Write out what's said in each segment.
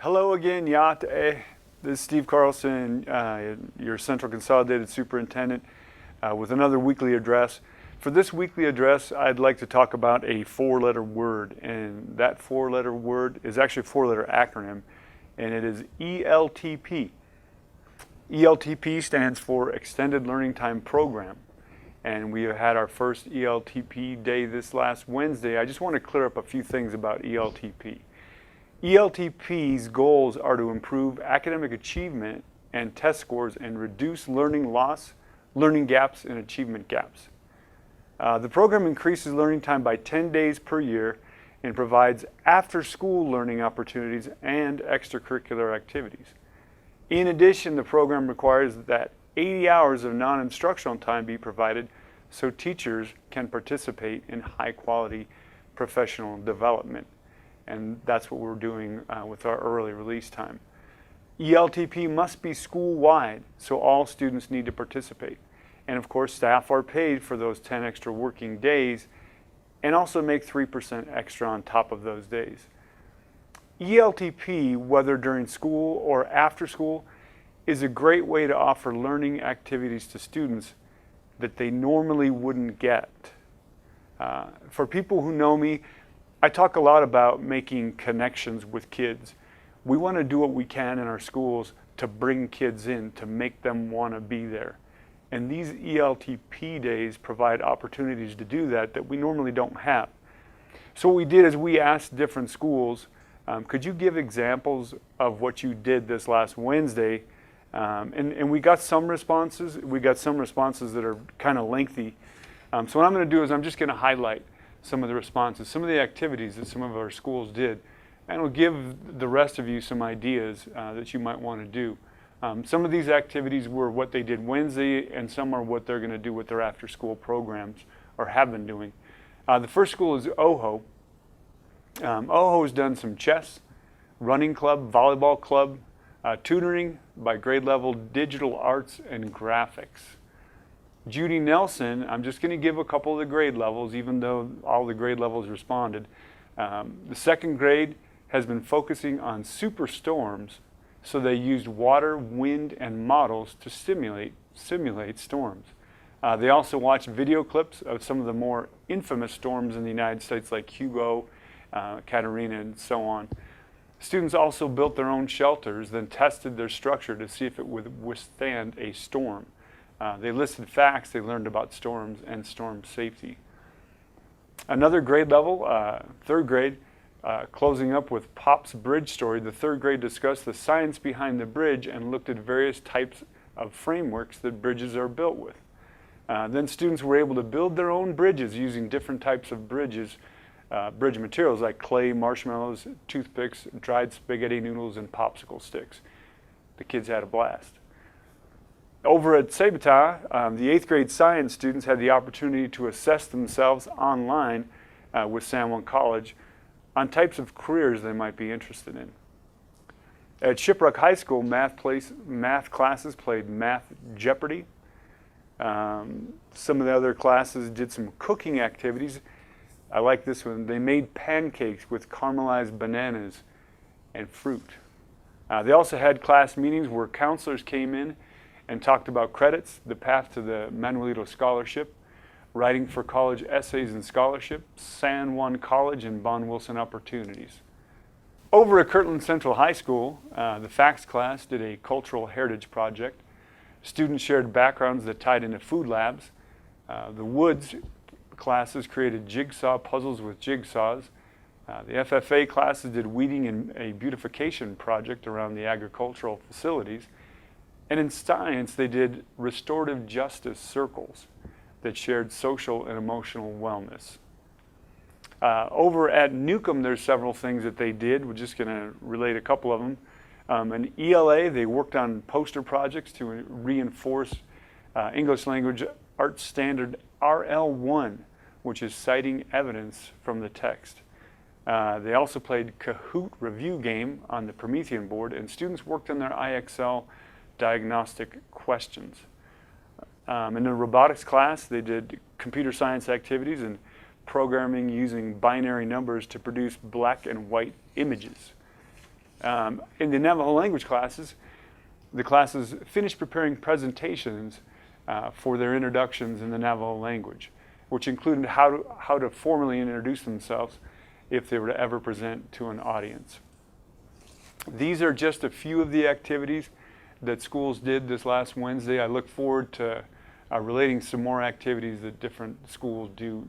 Hello again, Yacht. This is Steve Carlson, your Central Consolidated Superintendent, with another weekly address. For this weekly address, I'd like to talk about a four-letter word, and that four-letter word is actually a four-letter acronym, and it is ELTP. ELTP stands for Extended Learning Time Program, and we had our first ELTP day this last Wednesday. I just want to clear up a few things about ELTP. ELTP's goals are to improve academic achievement and test scores and reduce learning loss, learning gaps, and achievement gaps. The program increases learning time by 10 days per year and provides after-school learning opportunities and extracurricular activities. In addition, the program requires that 80 hours of non-instructional time be provided so teachers can participate in high-quality professional development. And that's what we're doing with our early release time. ELTP must be school-wide, so all students need to participate. And of course, staff are paid for those 10 extra working days and also make 3% extra on top of those days. ELTP, whether during school or after school, is a great way to offer learning activities to students that they normally wouldn't get. For people who know me, I talk a lot about making connections with kids. We want to do what we can in our schools to bring kids in, to make them want to be there. And these ELTP days provide opportunities to do that we normally don't have. So what we did is we asked different schools, could you give examples of what you did this last Wednesday? And we got some responses. We got some responses that are kind of lengthy. So what I'm going to do is I'm just going to highlight some of the responses, some of the activities that some of our schools did, and it'll give the rest of you some ideas that you might want to do. Some of these activities were what they did Wednesday, and some are what they're going to do with their after-school programs or have been doing. The first school is OHO. OHO has done some chess, running club, volleyball club, tutoring by grade level, digital arts, and graphics. Judy Nelson, I'm just going to give a couple of the grade levels, even though all the grade levels responded. The second grade has been focusing on superstorms, so they used water, wind, and models to simulate storms. They also watched video clips of some of the more infamous storms in the United States, like Hugo, Katrina, and so on. Students also built their own shelters, then tested their structure to see if it would withstand a storm. They listed facts they learned about storms and storm safety. Another grade level, third grade, closing up with Pop's bridge story, the third grade discussed the science behind the bridge and looked at various types of frameworks that bridges are built with. Then students were able to build their own bridges using different types of bridge materials like clay, marshmallows, toothpicks, dried spaghetti noodles, and popsicle sticks. The kids had a blast. Over at Sept, the 8th grade science students had the opportunity to assess themselves online with San Juan College on types of careers they might be interested in. At Shiprock High School, math classes played Math Jeopardy. Some of the other classes did some cooking activities. I like this one. They made pancakes with caramelized bananas and fruit. They also had class meetings where counselors came in and talked about credits, the path to the Manuelito Scholarship, writing for college essays and scholarship, San Juan College, and Bon Wilson opportunities. Over at Kirtland Central High School, the FACS class did a cultural heritage project. Students shared backgrounds that tied into food labs. The Woods classes created jigsaw puzzles with jigsaws. The FFA classes did weeding and a beautification project around the agricultural facilities. And in science, they did restorative justice circles that shared social and emotional wellness. Over at Newcomb, there's several things that they did. We're just going to relate a couple of them. In ELA, they worked on poster projects to reinforce English Language Arts Standard RL1, which is citing evidence from the text. They also played Kahoot review game on the Promethean board, and students worked on their IXL diagnostic questions. In the robotics class, they did computer science activities and programming using binary numbers to produce black and white images. In the Navajo language classes, the classes finished preparing presentations for their introductions in the Navajo language, which included how to formally introduce themselves if they were to ever present to an audience. These are just a few of the activities that schools did this last Wednesday. I look forward to relating some more activities that different schools do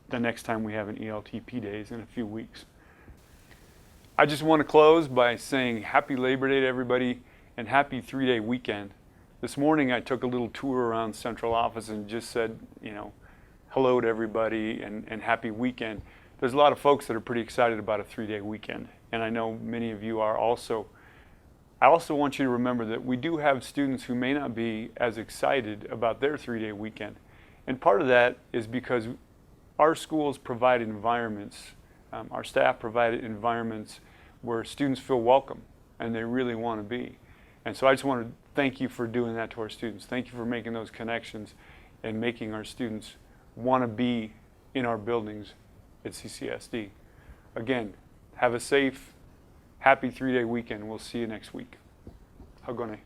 the next time we have an ELTP days in a few weeks. I just want to close by saying happy Labor Day to everybody and happy 3-day weekend. This morning I took a little tour around central office and just said, hello to everybody and happy weekend. There's a lot of folks that are pretty excited about a 3-day weekend, and I know many of you are also. I also want you to remember that we do have students who may not be as excited about their 3-day weekend. And part of that is because our schools provide environments, our staff provide environments where students feel welcome and they really want to be. And so I just want to thank you for doing that to our students. Thank you for making those connections and making our students want to be in our buildings at CCSD. Again, have a safe, happy 3-day weekend. We'll see you next week. Hagone.